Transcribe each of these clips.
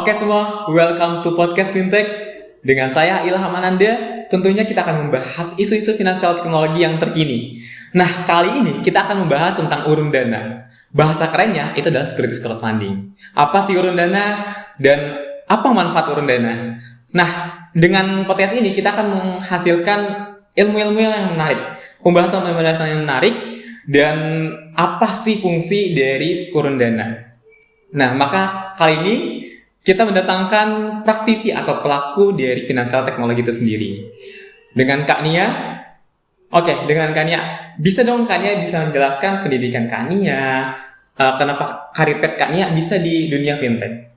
Oke semua, welcome to Podcast Fintech. Dengan saya Ilham Ananda, tentunya kita akan membahas isu-isu finansial teknologi yang terkini. Nah, kali ini kita akan membahas tentang urun dana. Bahasa kerennya itu adalah securities crowdfunding. Apa sih urun dana dan apa manfaat urun dana? Nah, dengan podcast ini kita akan menghasilkan ilmu-ilmu yang menarik, pembahasan-pembahasan yang menarik, dan apa sih fungsi dari urun dana. Nah, maka kali ini kita mendatangkan praktisi atau pelaku dari finansial teknologi itu sendiri. Dengan Kak Nia. Dengan Kak Nia. Bisa dong Kak Nia bisa menjelaskan pendidikan Kak Nia, kenapa karir Kak Nia bisa di dunia fintech?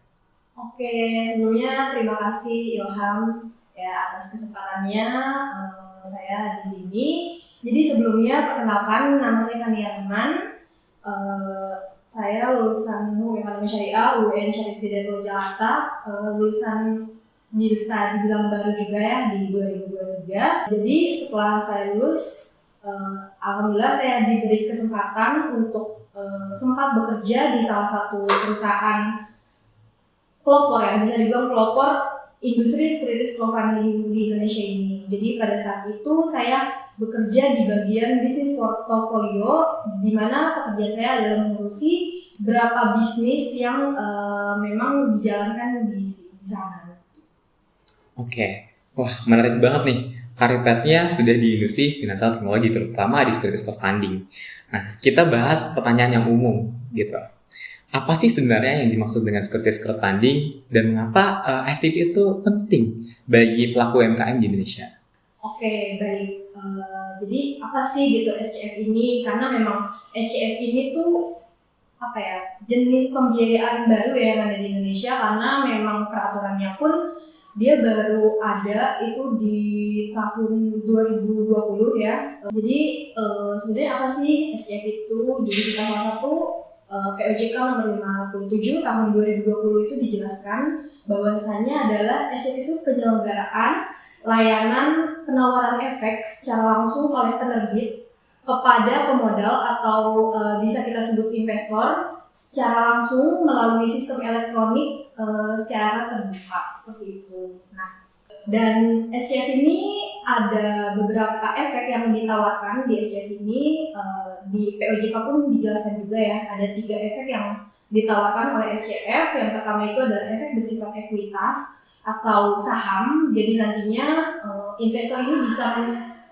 Oke, sebelumnya terima kasih Ilham ya atas kesempatannya saya di sini. Jadi sebelumnya perkenalkan, nama saya Kania Rahman. Saya lulusan Hukum Ekonomi Syariah UIN Syarif Hidayatullah Jakarta, lulusan bisa dibilang baru juga ya di 2023. Jadi setelah saya lulus, alhamdulillah saya diberi kesempatan untuk sempat bekerja di salah satu perusahaan pelopor ya, bisa dibilang pelopor industri securities crowdfunding di Indonesia ini. Jadi pada saat itu saya bekerja di bagian bisnis portfolio, di mana pekerjaan saya adalah mengurusi berapa bisnis yang memang dijalankan di sana. Oke, wah menarik banget nih. Karir pathnya sudah di industri finansial teknologi, terutama di securities crowdfunding. Nah, kita bahas pertanyaan yang umum gitu. Apa sih sebenarnya yang dimaksud dengan securities crowdfunding dan mengapa SCF itu penting bagi pelaku UMKM di Indonesia? Oke, baik. Jadi apa sih gitu SCF ini? Karena memang SCF ini tuh jenis pembiayaan baru ya yang ada di Indonesia, karena memang peraturannya pun dia baru ada itu di tahun 2020 ya. Jadi sebenarnya apa sih SCF itu? Jadi di salah satu POJK nomor 57 tahun 2020 itu dijelaskan bahwasanya adalah SCF itu penyelenggaraan layanan penawaran efek secara langsung oleh penerbit kepada pemodal atau bisa kita sebut investor secara langsung melalui sistem elektronik secara terbuka seperti itu. Nah, dan SCF ini ada beberapa efek yang ditawarkan di SCF ini, di POJK pun dijelaskan juga ya, ada 3 efek yang ditawarkan oleh SCF. Yang pertama itu adalah efek bersifat ekuitas atau saham. Jadi nantinya investor ini bisa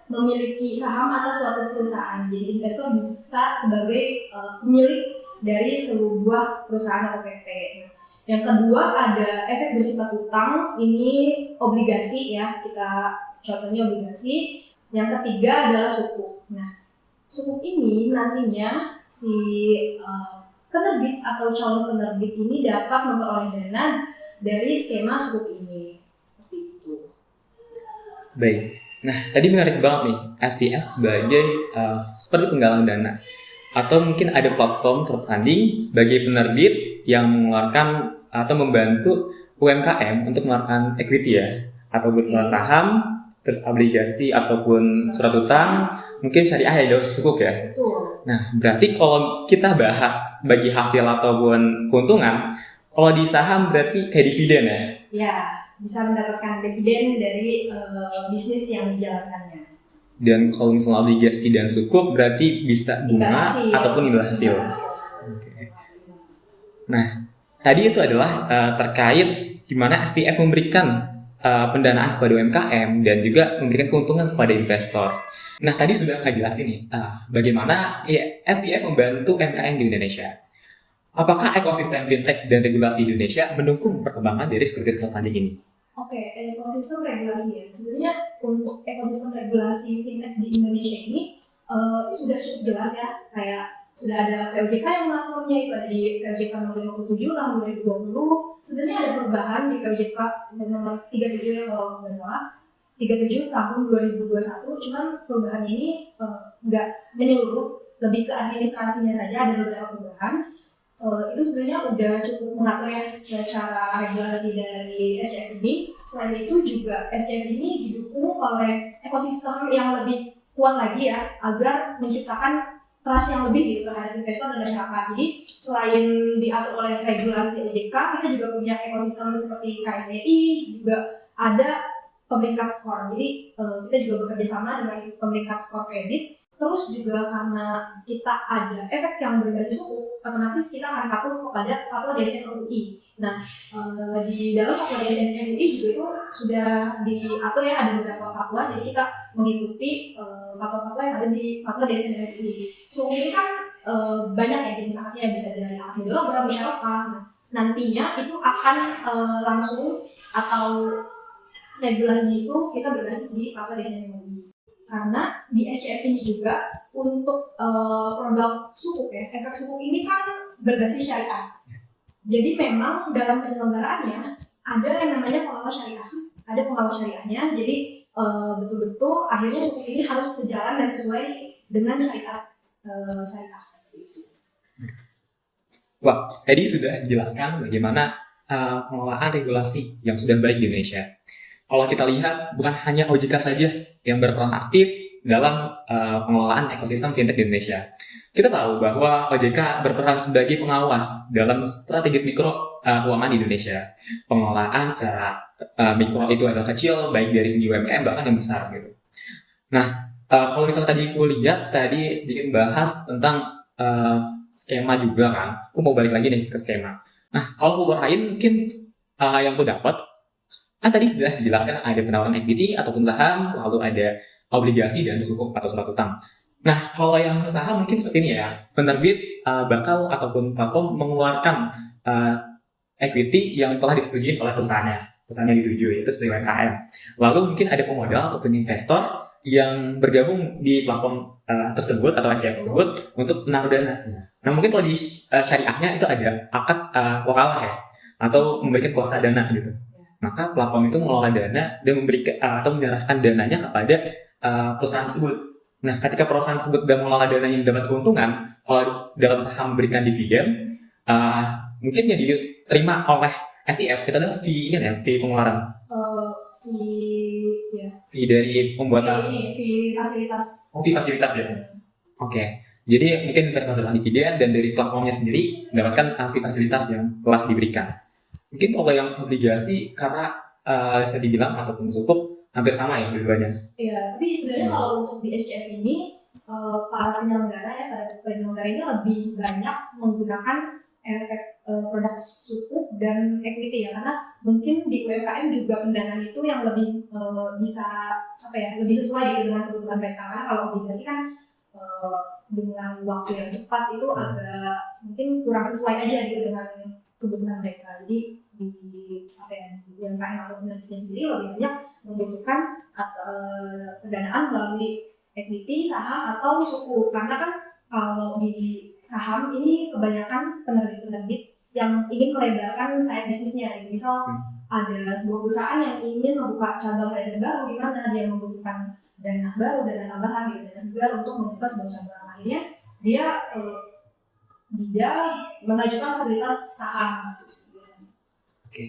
memiliki saham atas suatu perusahaan. Jadi investor bisa sebagai pemilik dari sebuah perusahaan atau PT. Yang kedua ada efek bersifat utang, ini obligasi ya, kita contohnya obligasi. Yang ketiga adalah sukuk. Nah, sukuk ini nantinya si penerbit atau calon penerbit ini dapat memperoleh dana dari skema sukuk ini. Seperti itu. Baik. Nah, tadi menarik banget nih, SCF sebagai seperti penggalang dana. Atau mungkin ada platform crowdfunding sebagai penerbit yang mengeluarkan atau membantu UMKM untuk mengeluarkan equity ya, atau berupa saham, terus obligasi ataupun surat utang, mungkin syariah ya, sukuk ya. Betul. Nah, berarti kalau kita bahas bagi hasil ataupun keuntungan, kalau di saham berarti kayak dividen ya? Ya, bisa mendapatkan dividen dari bisnis yang dijalankannya. Dan kalau misalnya obligasi dan sukuk berarti bisa bunga ataupun imbal hasil. Okay. Nah, tadi itu adalah terkait gimana SCF memberikan pendanaan kepada UMKM dan juga memberikan keuntungan kepada investor. Nah, tadi sudah saya jelasin nih bagaimana SCF membantu UMKM di Indonesia. Apakah ekosistem fintech dan regulasi Indonesia mendukung perkembangan dari securities crowdfunding ini? Oke, ekosistem regulasi ya. Sebenarnya untuk ekosistem regulasi fintech di Indonesia ini sudah cukup jelas ya. Kayak sudah ada POJK yang mengaturnya, itu ada di POJK nomor 57 tahun 2020. Sebenarnya ada perubahan di POJK nomor 37 yang kalau nggak salah 37 tahun 2021. Cuman perubahan ini nggak menyeluruh, lebih ke administrasinya saja ada beberapa perubahan. Itu sebenarnya udah cukup mengatur ya secara regulasi dari SCF ini. Selain itu juga SCF ini didukung oleh ekosistem yang lebih kuat lagi ya, agar menciptakan trust yang lebih gitu terhadap investor dan masyarakat. Jadi selain diatur oleh regulasi OJK, kita juga punya ekosistem seperti KSEI, juga ada pemeringkat skor. Jadi kita juga bekerja sama dengan pemeringkat skor kredit. Terus juga karena kita ada efek yang berbasis suku, otomatis kita akan patuh kepada fatwa DSN MUI. Nah, di dalam fatwa DSN MUI juga itu sudah diatur ya, ada beberapa fatwa, jadi kita mengikuti fatwa-fatwa yang ada di fatwa DSN MUI. Suku ini kan banyak ya jenis akadnya, bisa dari akad logam, musyarakah. Nah, nantinya itu akan langsung atau regulasinya itu kita berbasis di fatwa DSN MUI. Karena di SCF ini juga untuk produk sukuk ya, efek sukuk ini kan berbasis syariah. Jadi memang dalam penyelenggaraannya ada yang namanya pengawas syariah, ada pengawas syariahnya. Jadi betul-betul akhirnya sukuk ini harus sejalan dan sesuai dengan syariat syariah. Wah, tadi sudah dijelaskan bagaimana pengelolaan regulasi yang sudah baik di Indonesia. Kalau kita lihat, bukan hanya OJK saja yang berperan aktif dalam pengelolaan ekosistem fintech di Indonesia. Kita tahu bahwa OJK berperan sebagai pengawas dalam strategis mikro keuangan di Indonesia. Pengelolaan secara mikro itu adalah kecil, baik dari segi UMKM bahkan yang besar gitu. Nah, kalau misalnya tadi aku lihat tadi sedikit bahas tentang skema juga kan. Aku mau balik lagi nih ke skema. Nah, kalau aku lain mungkin yang aku dapat tadi sudah dijelaskan ada penawaran equity ataupun saham, lalu ada obligasi dan sukuk atau surat utang. Nah, kalau yang saham mungkin seperti ini ya, penerbit bakal ataupun platform mengeluarkan equity yang telah disetujui oleh perusahaan yang dituju, yaitu sebagai UMKM. Lalu mungkin ada pemodal ataupun investor yang bergabung di platform tersebut atau SCF tersebut untuk menaruh dana. Nah, mungkin kalau di syariahnya itu ada akad wakalah ya, atau memberikan kuasa dana gitu. Maka platform itu mengelola dana dan memberikan atau menyerahkan dananya kepada perusahaan tersebut. Nah, ketika perusahaan tersebut sudah mengelola dana yang dapat keuntungan, kalau dalam saham memberikan dividen, mungkin yang diterima oleh SCF itu adalah fee ini ya, fee pengeluaran. Fee dari pembuatan. Fee fasilitas. Oh, fee fasilitas ya. Oke. Jadi mungkin investor dapat dividen dan dari platformnya sendiri mendapatkan fee fasilitas yang telah diberikan. Mungkin kalau yang obligasi karena bisa dibilang ataupun sukuk hampir sama ya dua-duanya. Iya, tapi sebenarnya kalau untuk di SCF ini para penyelenggara ini lebih banyak menggunakan efek produk sukuk dan equity ya, karena mungkin di UMKM juga pendanaan itu yang lebih bisa lebih sesuai gitu dengan kebutuhan mereka. Karena kalau obligasi kan dengan waktu yang cepat itu agak mungkin kurang sesuai aja gitu dengan kebutuhan mereka. Jadi di UMKM atau penerbitnya sendiri lebih banyak membutuhkan pendanaan melalui equity, saham atau suku. Karena kan kalau di saham ini kebanyakan penerbit-penerbit yang ingin melebarkan side bisnisnya. Misal ada sebuah perusahaan yang ingin membuka cabang franchise baru di mana dia membutuhkan dana baru, dana tambahan, dana segar untuk membuka sebuah cabang. Akhirnya dia mengajukan fasilitas saham itu biasanya. Oke.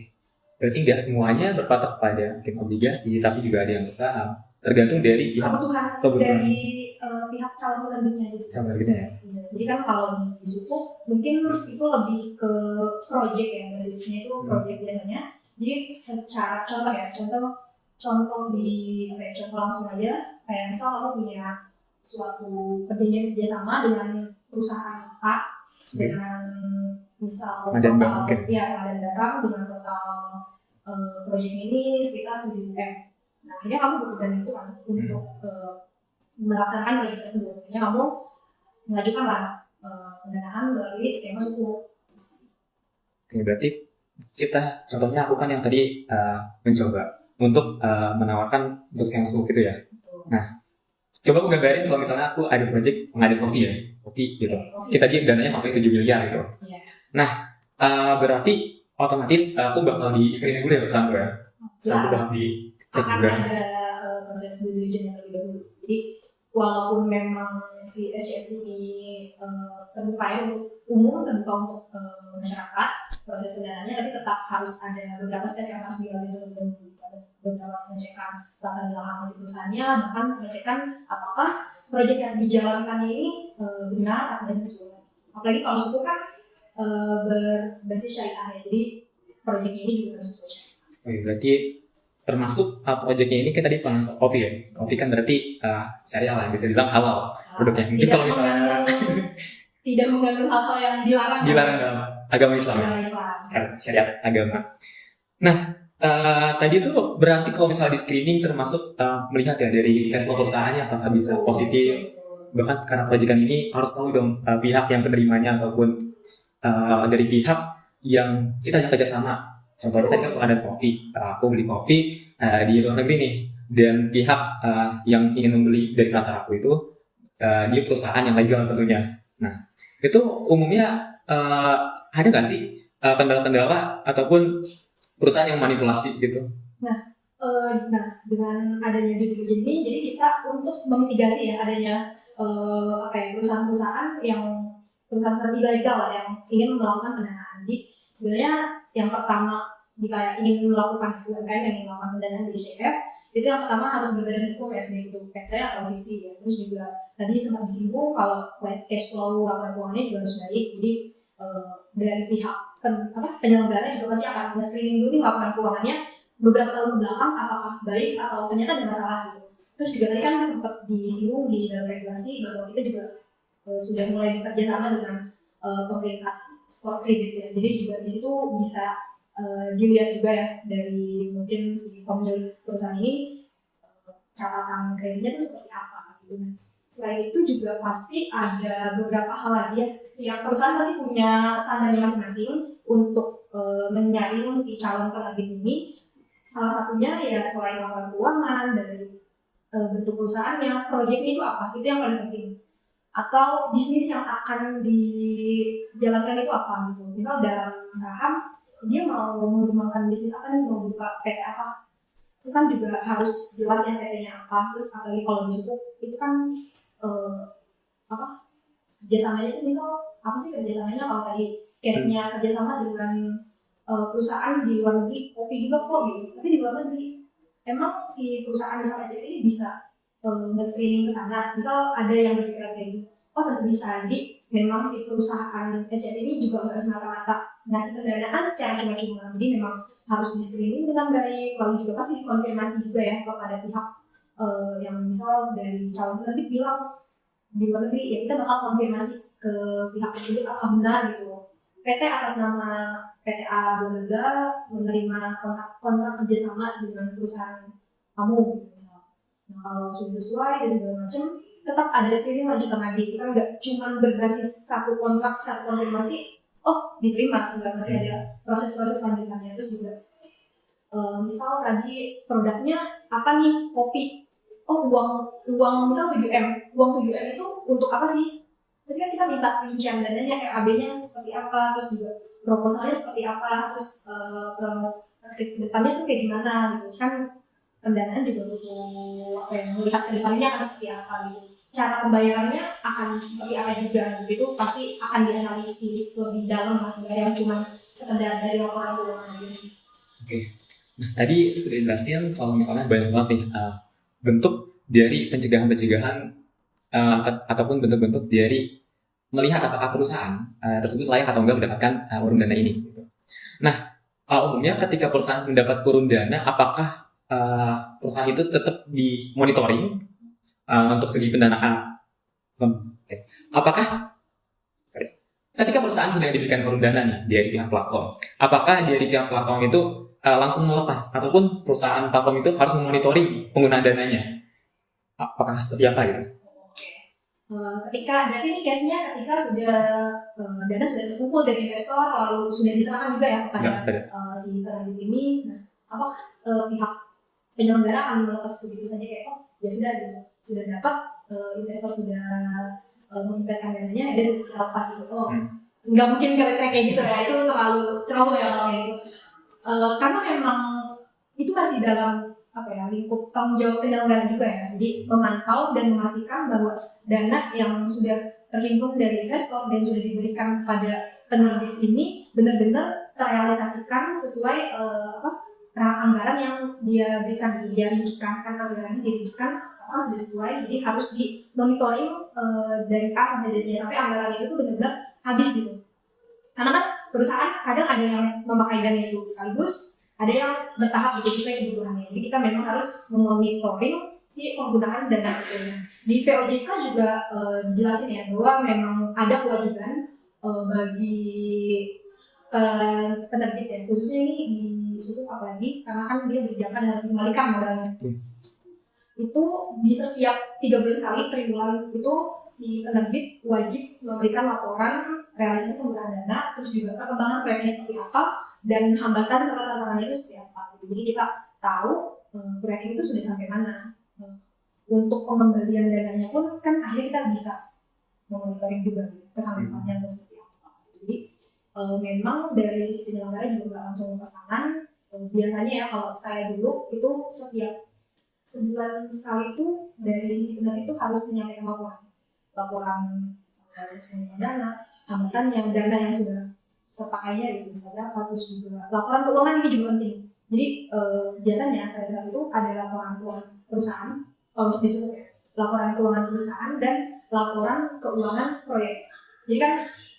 Berarti nggak semuanya berpatok pada mungkin obligasi, tapi juga ada yang ke saham. Tergantung dari kebutuhan dari pihak calon penerbitnya gitu. Calon penerbitnya ya. Iya. Jadi kan kalau di sukuk mungkin itu lebih ke project ya, basisnya itu project biasanya. Jadi secara contoh langsung aja, kayak misal kamu punya suatu perjanjian kerjasama dengan perusahaan A dengan misal Madan Barang dengan total proyek ini sekitar 7 M. Nah, akhirnya kamu butuh dana itu kan untuk melaksanakan proyek tersebut. Akhirnya kamu mengajukanlah pendanaan melalui skema suku. Oke, berarti kita contohnya aku kan yang tadi mencoba untuk menawarkan untuk skema suku gitu ya. Betul. Nah, coba aku gambarin kalau misalnya aku ada project pengadaan kopi gitu. Kita dia dananya sampai 7 miliar gitu. Yeah. Nah, berarti otomatis aku bakal di screening dulu ya perusahaan gue ya. Aku bakal dicek juga. Akan ada proses due diligence yang terlebih dahulu. Jadi walaupun memang si SCF ini terbuka ya untuk umum, terbuka untuk masyarakat proses pendanaannya, tapi tetap harus ada beberapa step yang harus dilalui terlebih dahulu. Ada beberapa pengecekan latar belakang si perusahaannya, bahkan pengecekan apakah proyek yang dijalankan ini benar dan sesuai. Apalagi kalau suku kan berbasis syariah ya, jadi proyek ini juga harus sesuai syariah. Oke, berarti termasuk proyeknya ini kita tadi kopi ya. Kopi kan berarti syariah lah, bisa dibilang halal produknya. Mungkin kalau misalnya tidak mengandung hal-hal yang dilarang dalam agama Islam. Syariat agama. Nah, tadi tuh berarti kalau misalnya di screening termasuk melihat ya dari cash flow perusahaannya apakah bisa positif. Bahkan karena proyekan ini harus tahu dong pihak yang penerimanya ataupun dari pihak yang kita ajak kerjasama. Contohnya tadi kan ada kopi, aku beli kopi di luar negeri nih, dan pihak yang ingin membeli dari kantor aku itu dia perusahaan yang legal tentunya. Nah, itu umumnya ada nggak sih kendala-kendala ataupun perusahaan yang manipulasi gitu? Nah, dengan adanya due diligence ini, jadi kita untuk memitigasi ya adanya perusahaan-perusahaan yang perusahaan ilegal yang ingin melakukan pendanaan. Jadi sebenarnya yang pertama jika ingin melakukan UMKM yang ingin melakukan pendanaan di SCF, itu yang pertama harus berbadan hukum ya, baik itu PT atau CV ya. Terus juga tadi sempat disinggung kalau cash flow laporan keuangannya juga harus baik. Jadi dari pihak penyelenggara juga pasti akan nge-screening dulu nih laporan keuangannya beberapa tahun belakang apakah baik atau ternyata ada masalah gitu. Terus juga tadi kan sempat disinggung di dalam regulasi bahwa kita juga sudah mulai bekerja sama dengan pemerintah skor kredit ya. Jadi juga di situ bisa dilihat juga ya dari mungkin si pemilik perusahaan ini catatan kreditnya itu seperti apa gitu. Selain itu juga pasti ada beberapa hal lagi ya. Setiap perusahaan pasti punya standarnya masing-masing untuk menyaring si calon penerbit ini. Salah satunya ya selain laporan keuangan dari bentuk perusahaannya, proyeknya itu apa? Itu yang paling penting. Atau bisnis yang akan dijalankan itu apa gitu. Misal dalam saham dia mau mengembangkan bisnis apa nih, mau buka PT apa, itu kan juga harus jelas ya PT-nya apa. Terus apalagi kalau di suku itu kan kerjasamanya itu misal apa sih kerjasamanya, kalau tadi case-nya kerjasama dengan perusahaan di luar negeri, kopi juga kok gitu, tapi di luar negeri emang si perusahaan misal SCF ini bisa nge-screening ke sana, misal ada yang berpikiran kayak gitu, oh tentu bisa. Jadi memang si perusahaan SCF ini juga nggak semata-mata ngasih pendanaan secara cuma-cuma, jadi memang harus di-screening dengan baik, lalu juga pasti dikonfirmasi juga ya kepada pihak yang misal dari calon penerbit bilang di luar negeri, ya kita bakal konfirmasi ke pihak tersebut apakah benar gitu PT atas nama PT A menerima kontrak kerjasama dengan perusahaan kamu gitu misalnya. Nah kalau sudah sesuai dan segala macam, tetap ada screening lanjutan lagi. Kita nggak cuma berbasis satu kontrak, satu konfirmasi, oh diterima, nggak, masih ada proses-proses lanjutannya. Terus juga misal tadi produknya apa nih, kopi, oh uang misal 7M, uang 7M itu untuk apa sih? Terus kan kita minta rincian dananya, RAB-nya seperti apa, terus juga proposalnya seperti apa, terus aktif kedepannya tuh kayak gimana gitu kan. Pendanaan juga butuh melihat kedepannya akan seperti apa gitu, cara pembayarannya akan seperti apa juga gitu. Itu pasti akan dianalisis lebih dalam lah, nggak yang cuma sekedar dari laporan keuangan aja sih. Oke. Nah tadi sudah dijelasin kalau misalnya banyak banget nih bentuk dari pencegahan ataupun bentuk-bentuk dari melihat apakah perusahaan tersebut layak atau enggak mendapatkan urun dana ini. Nah, umumnya ketika perusahaan mendapat urun dana, apakah perusahaan itu tetap dimonitoring untuk segi pendanaan? Apakah ketika perusahaan sudah diberikan urun dana nih dari pihak platform, apakah dari pihak platform itu langsung melepas ataupun perusahaan platform itu harus memonitoring penggunaan dananya? Apakah seperti apa gitu? Ketika, berarti ini case-nya ketika sudah dana sudah terkumpul dari investor, lalu sudah diserahkan juga ya kepada si penerbit ini. Nah, apakah pihak penyelenggara akan melepas begitu saja kayak ya sudah gitu, sudah dapat investor sudah menginvestkan dananya, dia sudah lepas gitu. Nggak mungkin kayak gitu ya, itu terlalu ya kayak gitu. Karena memang itu masih dalam lingkup tanggung jawab penyelenggara juga ya. Jadi memantau dan memastikan bahwa dana yang sudah terhimpun dari investor dan sudah diberikan pada penerbit ini benar-benar terrealisasikan sesuai anggaran yang dia berikan. Dia rincikan, kan anggarannya dirincikan apakah sudah sesuai, jadi harus di monitoring dari A sampai Z sampai anggaran itu tuh benar-benar habis gitu. Karena kan perusahaan kadang ada yang memakai dana itu sekaligus, ada yang bertahap gitu sesuai kebutuhannya. Jadi kita memang harus memonitoring si penggunaan dana itu. Di POJK juga dijelasin ya bahwa memang ada kewajiban bagi penerbit ya, khususnya ini di suku apalagi karena kan dia berjalan harus mengembalikan modalnya. Itu di setiap 3 bulan sekali triwulan itu si penerbit wajib memberikan laporan realisasi penggunaan dana, terus juga perkembangan proyeknya seperti apa dan hambatan serta tantangannya itu seperti apa. Jadi kita tahu proyek itu sudah sampai mana. Untuk pengembalian dananya pun kan akhirnya kita bisa monitoring juga kesanggupannya atau seperti apa. Jadi memang dari sisi penyelenggara juga nggak langsung lepas tangan. Biasanya ya kalau saya dulu itu setiap sebulan sekali itu dari sisi penerbit itu harus menyampaikan laporan realisasi dana, hambatan yang dana yang sudah terpakainya itu bisa berapa, terus juga laporan keuangan ini juga penting. Jadi biasanya pada saat itu ada laporan keuangan perusahaan untuk disuruh ya, laporan keuangan perusahaan dan laporan keuangan proyek. Jadi kan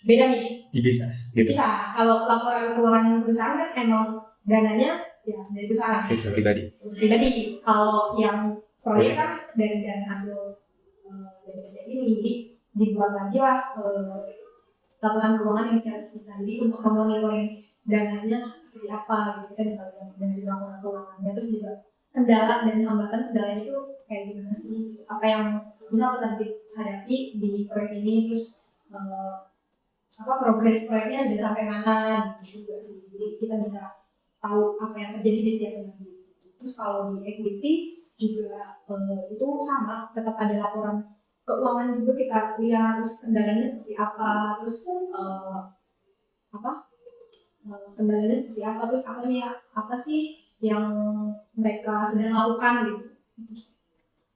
beda nih. Bisa. Gitu. Bisa. Kalau laporan keuangan perusahaan kan emang dananya ya dari perusahaan. Bisa pribadi. Kalau yang proyek kan dari dana hasil dari SCF ini, jadi dibuat lagi lah laporan keuangan yang secara bisa. Jadi untuk memonitoring dananya seperti apa, gitu. Kita bisa lihat dari laporan keuangannya, terus juga kendala dan hambatan kendalanya itu kayak gimana sih, apa yang bisa penerbit hadapi di proyek ini, terus progres proyeknya sudah sampai mana gitu juga sih. Jadi kita bisa tahu apa yang terjadi di setiap penerbit. Terus kalau di equity juga itu sama, tetap ada laporan keuangan juga kita lihat, terus kendalanya seperti apa, terus kendalanya seperti apa, terus apa sih yang mereka sedang lakukan gitu.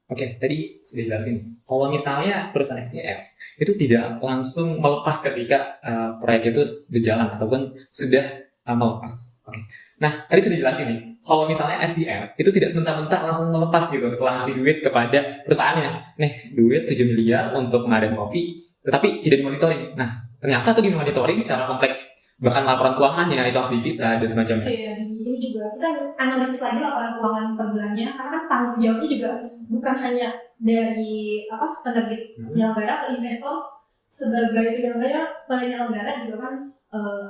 Oke, tadi sudah jelasin. Kalau misalnya perusahaan SCF itu tidak langsung melepas ketika proyek itu berjalan ataupun sudah melepas. Oke. Nah, tadi sudah jelasin nih. Kalau misalnya SCF itu tidak sementara-mentah langsung melepas gitu setelah ngasih duit kepada perusahaannya. Nih, duit 7 miliar untuk ngadain kopi, tetapi tidak dimonitoring. Nah, ternyata itu dimonitoring secara kompleks. Bahkan laporan keuangannya itu harus dipisah dan semacamnya. Iya, ini juga kita analisis lagi laporan keuangan per bulannya, karena kan tanggung jawabnya juga bukan hanya dari penerbit penyelenggara ke investor. Sebagai penyelenggara juga kan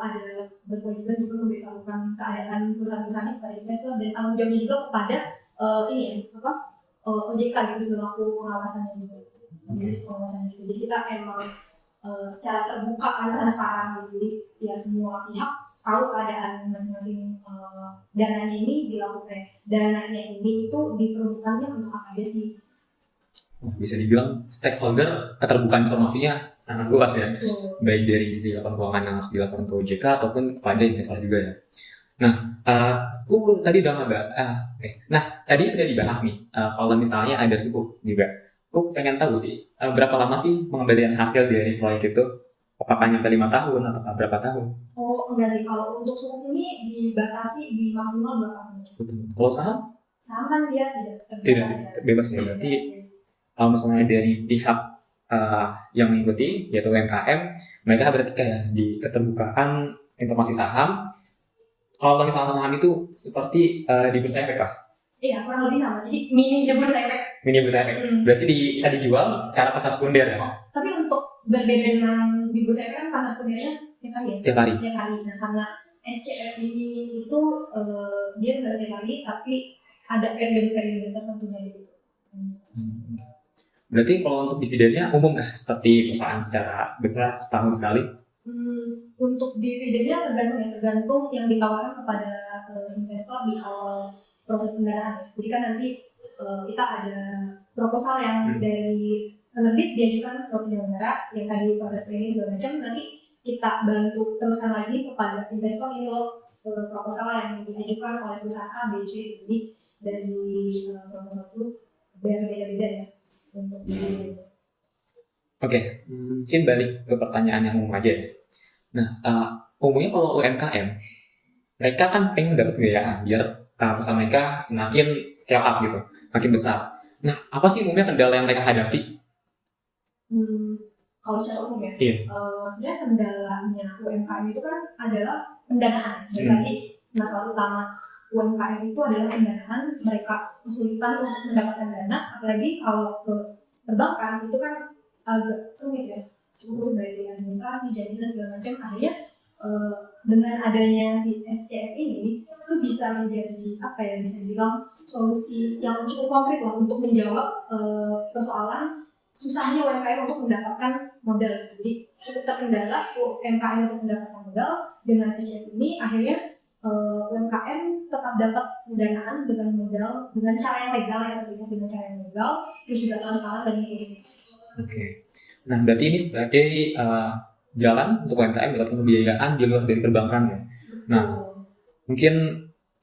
ada berkewajiban juga memberitahukan keadaan perusahaan-perusahaan kepada investor, dan tanggung jawabnya juga kepada OJK gitu selaku pengawasannya juga, pengawasannya juga. Jadi kita emang secara terbuka dan transparan gitu. Jadi ya semua pihak tahu keadaan masing-masing dananya ini dilakukan. Dananya ini itu diperuntukkannya untuk apa aja sih? Bisa dibilang stakeholder keterbukaan informasinya sangat luas ya. Baik dari sisi laporan keuangan yang harus dilaporkan ke OJK ataupun kepada investor juga ya. Nah, aku tadi udah Nah, tadi sudah dibahas nih. Kalau misalnya ada sukuk juga, aku pengen tahu sih berapa lama sih pengembalian hasil dari proyek itu? Apakah nyampe 5 tahun atau berapa tahun? Oh enggak sih, kalau untuk sukuk ini dibatasi di maksimal 2 tahun. Betul. Kalau saham? Saham kan dia tidak bebas ya. Berarti kalau misalnya dari pihak yang mengikuti yaitu UMKM, mereka berarti kayak di keterbukaan informasi saham. Kalau misalnya saham itu seperti di bursa efek kah? Iya, kurang lebih sama. Jadi mini bursa efek. Mini bursa efek. Berarti bisa dijual secara pasar sekunder ya? Tapi untuk berbeda dengan di bursa efek kan pasar sekundernya tiap hari. Nah, karena SCF ini itu dia nggak setiap hari, tapi ada periode-periode tertentunya gitu. Berarti kalau untuk dividennya umum kah seperti perusahaan secara besar setahun sekali? Untuk dividennya tergantung yang ditawarkan kepada investor di awal proses pendanaan. Jadi kan nanti kita ada proposal yang dari penerbit diajukan ke penyelenggara yang tadi proses training segala macam, nanti kita bantu teruskan lagi kepada investor, ini loh proposal yang diajukan oleh perusahaan A, B, C. Jadi dari proposal itu beda-beda ya untuk Oke, mungkin balik ke pertanyaan yang umum aja ya. Nah, umumnya kalau UMKM, mereka kan pengen dapat pembiayaan biar perusahaan mereka semakin scale up gitu, makin besar. Nah, apa sih umumnya kendala yang mereka hadapi? Kalau secara umum ya, Iya. sebenarnya kendalanya UMKM itu kan adalah pendanaan. Jadi tadi masalah utama UMKM itu adalah pendanaan. Mereka kesulitan untuk mendapatkan dana, apalagi kalau ke perbankan itu kan agak rumit ya, cukup dari administrasi, jaminan segala macam. Akhirnya dengan adanya si SCF ini itu bisa menjadi apa ya, bisa dibilang solusi yang cukup konkret lah untuk menjawab persoalan susahnya UMKM untuk mendapatkan modal. Jadi cukup terkendala UMKM untuk mendapatkan modal. Dengan SCF ini akhirnya UMKM tetap dapat pendanaan dengan modal dengan cara yang legal ya, tentunya dengan cara yang legal, terus juga transparan dan inklusif. Oke. Nah, berarti ini sebagai jalan untuk UMKM mendapatkan pembiayaan di luar dari perbankan ya. Nah, mungkin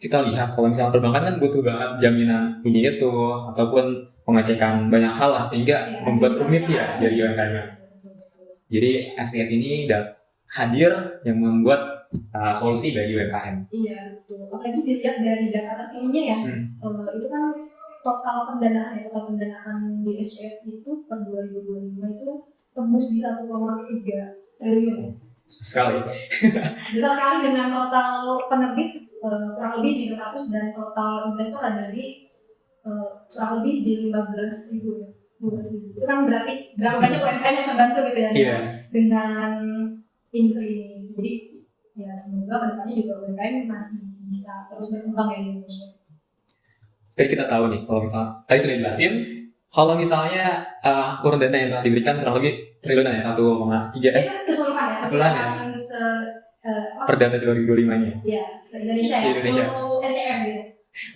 kita lihat kalau misalnya perbankan kan butuh banget jaminan ini itu ataupun pengecekan banyak hal lah, sehingga membuat rumit ya dari UMKM. Jadi SCF ini hadir yang membuat solusi bagi UMKM. Iya betul. Apalagi dilihat dari data terkininya ya, itu kan total pendanaan di SCF itu per 2025 itu tembus di 1,3 triliun. Sekali. Besar sekali dengan total penerbit kurang lebih 300 dan total investor ada di kurang lebih di 15.000 ya. 12.000. Itu kan berarti berapa banyak UMKM yang terbantu gitu ya dengan industri ini. Jadi ya semoga kedepannya juga UMKM masih bisa terus berkembang ya di Indonesia. Tadi kita tahu nih, kalau misalnya tadi sudah jelasin, kalau misalnya urun dana yang telah diberikan kurang lebih triliunan ya, 1,3 itu keseluruhan ya, keseluruhan per data 2025 nya. Iya, se-Indonesia ya, seluruh SCF gitu.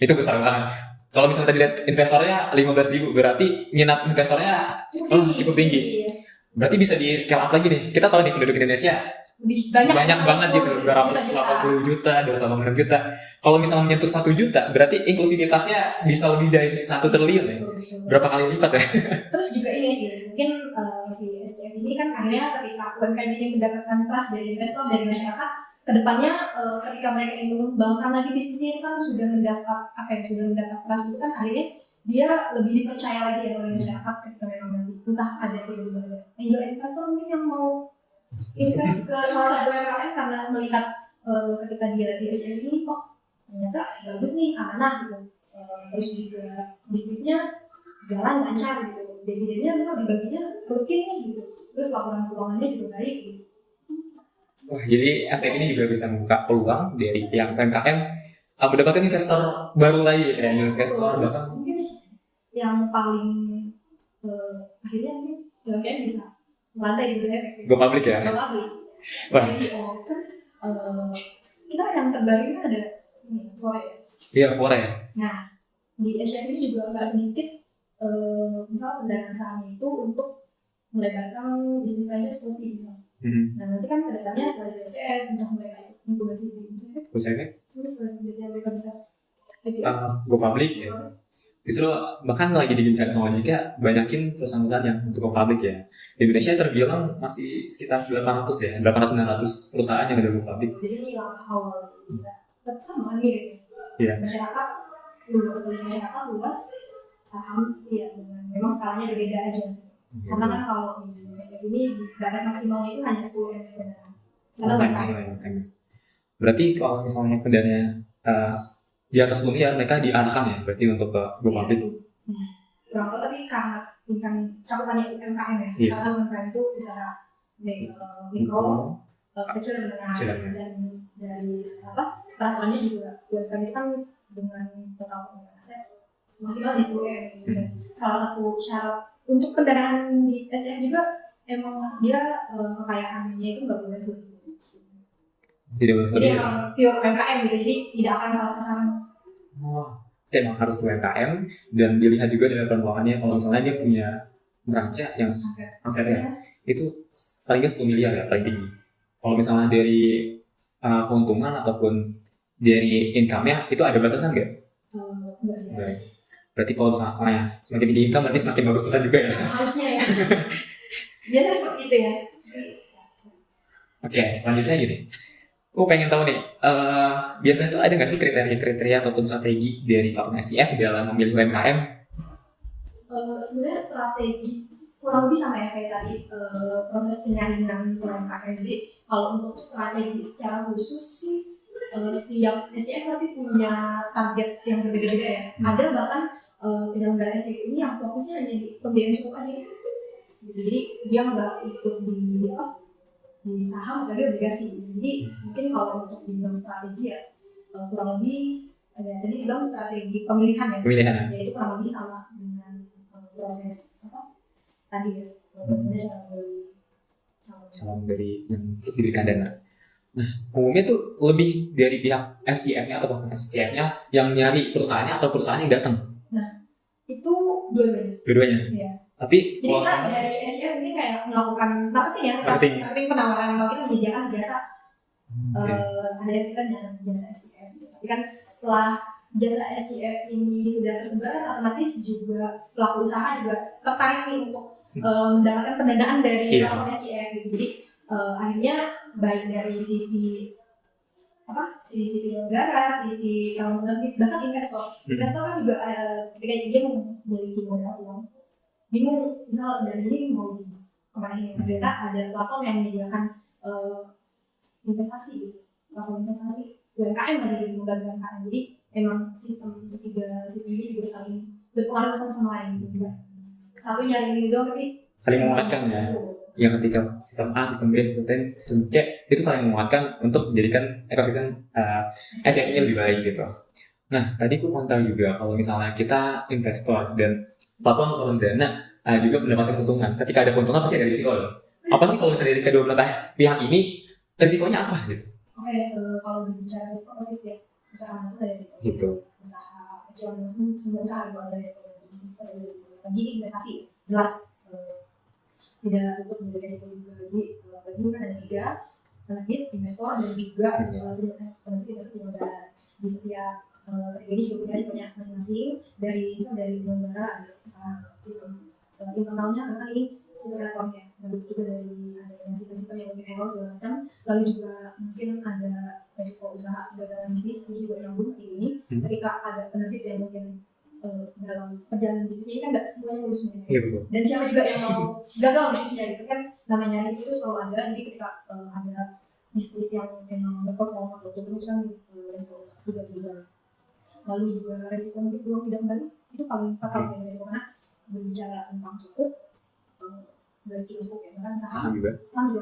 Itu besar banget. Kalau misalnya tadi lihat investornya 15.000, berarti minat investornya cukup tinggi. Iya. Berarti bisa di scale up lagi nih. Kita tahu nih penduduk Indonesia lebih banyak banget gitu, 280 juta, 286 juta. Kalau misalnya menyentuh 1 juta, berarti inklusivitasnya bisa lebih dari 1 triliun ya. Berapa kali lipat ya? Terus juga ini sih, mungkin si SCF ini kan akhirnya ketika UMKM ini mendapatkan trust dari investor, dari masyarakat, kedepannya ketika mereka ingin mengembangkan lagi bisnisnya itu kan sudah mendapat trust itu kan akhirnya dia lebih dipercaya lagi ya oleh masyarakat ketika memang nanti entah ada angel investor mungkin yang mau invest ke salah satu UMKM karena melihat ketika dia di SCF ini ternyata bagus nih, amanah gitu, terus juga bisnisnya jalan lancar gitu, dividennya misal dibaginya rutin nih gitu, terus laporan keuangannya juga baik gitu. Wah, jadi SCF ini juga bisa membuka peluang dari pihak UMKM mendapatkan investor baru lagi ya, investor bahkan mungkin yang paling akhirnya mungkin UMKM bisa melandai gitu saya go public ya. Go public. Wah. Jadi kita yang terbaru ini ada ini Fore ya. Iya, Fore. Nah di SCF ini juga nggak sedikit misal pendanaan saham itu untuk melebarkan bisnis franchise kopi misalnya. Nah nanti kan kedepannya setelah di SCF untuk mereka inkubasi di setelah mereka bisa go public ya. Justru bahkan lagi digencar sama OJK, banyakin perusahaan-perusahaan yang untuk go public ya. Di Indonesia terbilang masih sekitar 800 ya, 800-900 perusahaan yang udah go public. Jadi ini langkah awal tetap sama mirip ya. Masyarakat luas, saham ya memang skalanya berbeda aja. Karena kan kalau di Indonesia ini batas maksimalnya itu hanya 10 M. Berarti kalau misalnya pendanaan di atas miliar mereka diarahkan ya berarti untuk ke go public. Kurang tahu tapi karena cakupannya UMKM ya. Karena UMKM itu usaha mikro, kecil menengah dan dari peraturannya juga UMKM itu kan dengan total aset maksimal di 10 M. Salah satu syarat untuk pendanaan di SCF juga emang dia kekayaannya itu nggak boleh lebih. Tidak boleh. Jadi emang pure UMKM gitu, jadi tidak akan salah sasaran. Emang harus UMKM dan dilihat juga dari pengeluarannya. Kalau misalnya dia punya neraca yang asetnya itu paling nggak 10 miliar ya paling tinggi. Kalau misalnya dari keuntungan ataupun dari income-nya itu ada batasan nggak? Enggak sih. Berarti kalau misalnya semakin tinggi income berarti semakin bagus pesan juga ya? Harusnya ya. Biasanya seperti itu ya. Oke, selanjutnya gini. Aku pengen tahu nih, biasanya tuh ada nggak sih kriteria-kriteria ataupun strategi dari platform SCF dalam memilih UMKM? Sebenarnya strategi kurang lebih sama ya kayak tadi proses penyaringan UMKM. Jadi kalau untuk strategi secara khusus sih setiap SCF pasti punya target yang berbeda-beda ya. Ada bahkan penyelenggara SCF ini yang fokusnya hanya di pembiayaan sukuk aja. Jadi dia nggak ikut di saham apalagi obligasi. Jadi mungkin kalau untuk dibilang strategi ya kurang lebih ada tadi bilang strategi pemilihan ya. Pemilihan. Ya itu kurang lebih sama dengan proses tadi ya. Bagaimana Salam dari yang diberikan dana. Nah, umumnya tuh lebih dari pihak SCF-nya atau SCF-nya yang nyari perusahaannya atau perusahaan yang datang. Nah, itu dua-duanya. Dua-duanya. Iya. Tapi jadi kan dari SCF ini kayak melakukan marketing ya, marketing penawaran kalau kita menyediakan jasa. Ada yang kita nyari jasa SCF. Tapi kan setelah jasa SCF ini sudah tersebar kan otomatis juga pelaku usaha juga tertarik nih untuk mendapatkan pendanaan dari platform SCF gitu. Jadi akhirnya baik dari sisi penyelenggara, sisi calon penerbit, bahkan investor kan juga ketika dia memiliki modal uang bingung misal dan ini mau kemana ini, ternyata ada platform yang menyediakan investasi gitu, platform investasi UMKM lagi gitu, membantu UMKM. Jadi emang ketiga sistem ini juga saling berpengaruh sama lain gitu, enggak satu nyari ini doang tapi saling menguatkan ya. Yang ketika sistem A, sistem B, sistem C itu saling menguatkan untuk menjadikan ekosistem SCF-nya lebih baik gitu. Nah, tadi aku mau tahu juga kalau misalnya kita investor dan platform menurun dana juga mendapatkan keuntungan. Ketika ada keuntungan pasti ada risiko loh. Apa sih kalau misalnya dari kedua belah pihak ini risikonya apa gitu? Oke, kalau berbicara risiko pasti setiap usaha itu ada risiko. Gitu. Usaha kecil semua usaha itu ada risiko. Lagi investasi jelas tidak untuk menjadi risiko juga. Jadi bagi kan ada 3 penerbit, investor dan juga penerbit investor penyelenggara. Di setiap ketiga ini juga punya risikonya masing-masing. Dari penyelenggara ada kesalahan sistem internalnya karena ini sistem elektronik ya. Lalu juga dari adanya sistem-sistem yang mungkin error segala macam. Lalu juga mungkin ada risiko usaha gagal bisnis ini juga nyambung ke ini. Ketika ada penerbit yang mungkin dalam perjalanan bisnis ini kan nggak semuanya mulus semuanya. Iya betul. Dan siapa juga yang mau gagal bisnisnya gitu kan, namanya risiko itu selalu ada. Jadi ketika ada bisnis yang memang berperform atau turun kan risiko juga. Lalu juga risiko mungkin uang tidak kembali itu paling fatal dari risiko, karena berbicara tentang sukuk nggak cuma sukuk ya, bahkan saham juga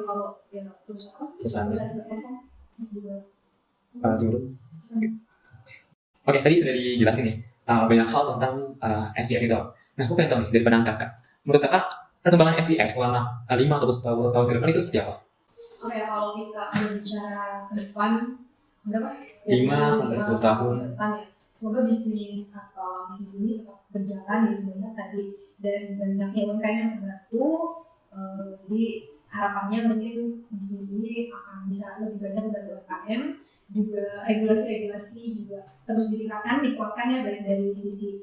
kalau ya perusahaan tidak perform terus juga turun. Oke, tadi sudah dijelasin nih banyak hal tentang SCF itu. Nah, aku pengen tahu nih dari pandangan kakak. Menurut kakak, perkembangan SCF selama 5 atau 10 tahun ke depan itu seperti apa? Oke, kalau kita berbicara ke depan, berapa? 5 sampai 10 tahun. Depan ya. Semoga bisnis ini tetap berjalan gitu, banyak tadi dan banyaknya UMKM yang terbantu. Jadi harapannya mungkin bisnis ini akan bisa lebih banyak membantu UMKM. Juga regulasi juga terus ditingkatkan, dikuatkan ya dari sisi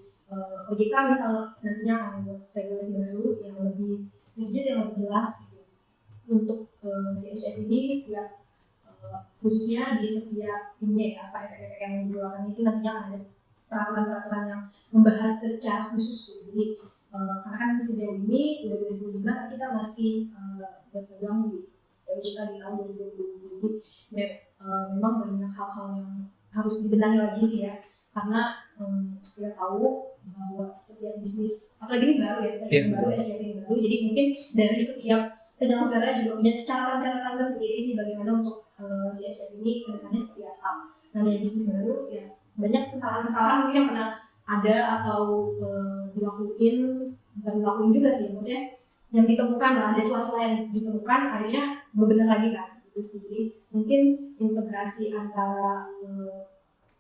OJK misal nantinya akan membuat regulasi baru yang lebih rigid, yang lebih jelas gitu. Untuk CSF ini setiap khususnya di setiap ini ya, efek-efek yang dikeluarkan itu nantinya akan ada peraturan-peraturan yang membahas secara khusus. Jadi karena kan sejauh ini udah 2005 kan kita masih berpegang di OJK di tahun 2020. Jadi memang banyak hal-hal yang harus dibenahi lagi sih ya, karena kita tahu bahwa setiap bisnis apalagi ini baru ya, baru SCF ini baru, jadi mungkin dari setiap penyelenggara juga punya catatan-catatan tersendiri sih bagaimana untuk si SCF ini kedepannya seperti apa. Namanya bisnis baru ya banyak kesalahan-kesalahan mungkin yang pernah ada atau dilakuin juga sih, maksudnya yang ditemukan lah, ada celah-celah yang ditemukan akhirnya benar lagi kan itu sih. Jadi mungkin integrasi antara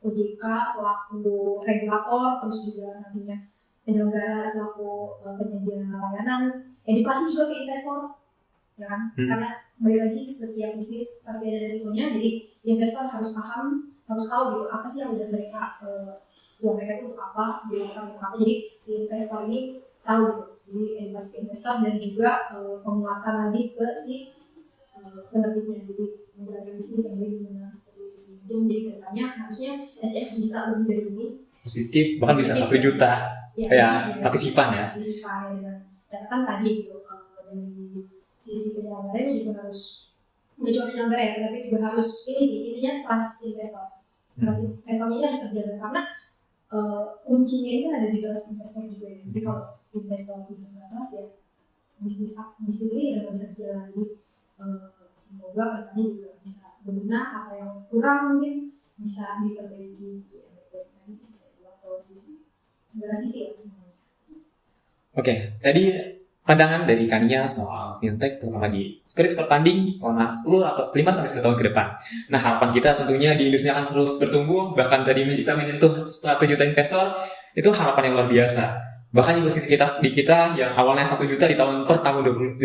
OJK selaku regulator, terus juga nantinya penyelenggara selaku penyedia layanan, edukasi juga ke investor, ya kan? Karena balik lagi setiap bisnis pasti ada resikonya, jadi investor harus paham, harus tahu gitu apa sih yang udah mereka uang mereka itu untuk apa, untuk apa. Jadi si investor ini tahu gitu. Jadi edukasi ke investor dan juga penguatan lagi ke si penerbitnya, jadi menjalankan bisnis yang lebih benar seperti itu sih. Jadi kedepannya harusnya SCF bisa lebih dari ini. Positif, bahkan bisa 1 juta. partisipan ya. Partisipan dengan catatan tadi gitu, dari sisi penyelenggaranya juga harus nggak cuma penyelenggara ya, tapi juga harus intinya trust investor. Trust investornya ini harus terjaga karena kuncinya ini ada di trust investor juga ya. Jadi kalau investor udah nggak trust ya, bisnis ini udah nggak bisa berjalan. Jadi semoga kedepannya juga bisa benar apa yang kurang mungkin bisa diperbaiki gitu ya, baik tadi sisi atau segala sisi ya semuanya. Oke, tadi pandangan dari Kania soal fintech terutama di securities crowdfunding selama 10 atau 5-10 tahun ke depan. Nah, harapan kita tentunya di industri akan terus bertumbuh, bahkan tadi bisa menyentuh 1 juta investor, itu harapan yang luar biasa. Bahkan investasi kita yang awalnya 1 juta di tahun 2025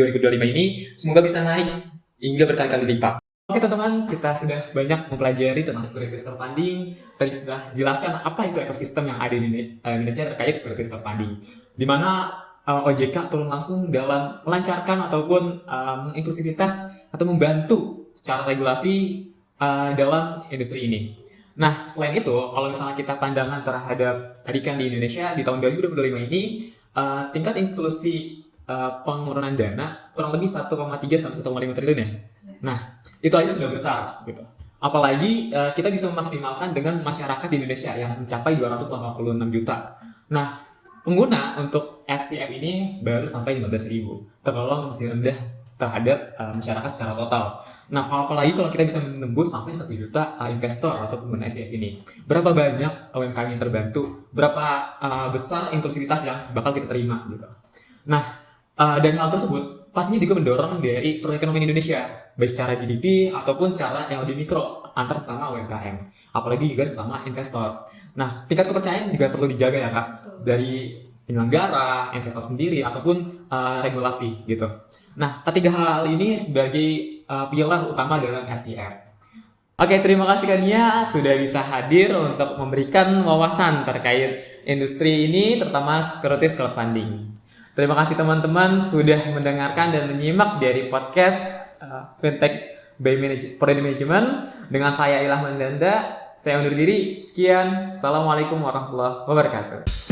ini, semoga bisa naik hingga berkali-kali lipat. Oke teman-teman, kita sudah banyak mempelajari tentang securities crowdfunding. Tadi sudah jelaskan apa itu ekosistem yang ada di Indonesia terkait securities crowdfunding, di mana OJK turun langsung dalam melancarkan ataupun inklusivitas atau membantu secara regulasi dalam industri ini. Nah, selain itu, kalau misalnya kita pandangan terhadap tadi kan di Indonesia di tahun 2025 ini tingkat inklusi pengurunan dana kurang lebih 1,3 sampai 1,5 triliun ya. Nah, itu aja sudah besar gitu. Apalagi kita bisa memaksimalkan dengan masyarakat di Indonesia yang mencapai 286 juta. Nah, pengguna untuk SCF ini baru sampai 15.000, tergolong masih rendah terhadap masyarakat secara total. Nah, apalagi kalau kita bisa menembus sampai 1 juta investor atau pengguna SCF ini, berapa banyak UMKM yang terbantu, berapa besar inklusivitas yang bakal kita terima gitu. Nah, dari hal tersebut pastinya juga mendorong dari perekonomian Indonesia, baik secara GDP ataupun secara yang lebih mikro antar sesama UMKM, apalagi juga sesama investor. Nah, tingkat kepercayaan juga perlu dijaga ya Kak, dari penyelenggara, investor sendiri ataupun regulasi gitu. Nah, ketiga hal ini sebagai pilar utama dalam SCF. Oke, terima kasih Kania sudah bisa hadir untuk memberikan wawasan terkait industri ini, terutama securities crowdfunding. Terima kasih teman-teman sudah mendengarkan dan menyimak dari podcast Fintech by Prodi Management dengan saya Ilham Mandanda. Saya undur diri. Sekian. Assalamualaikum warahmatullahi wabarakatuh.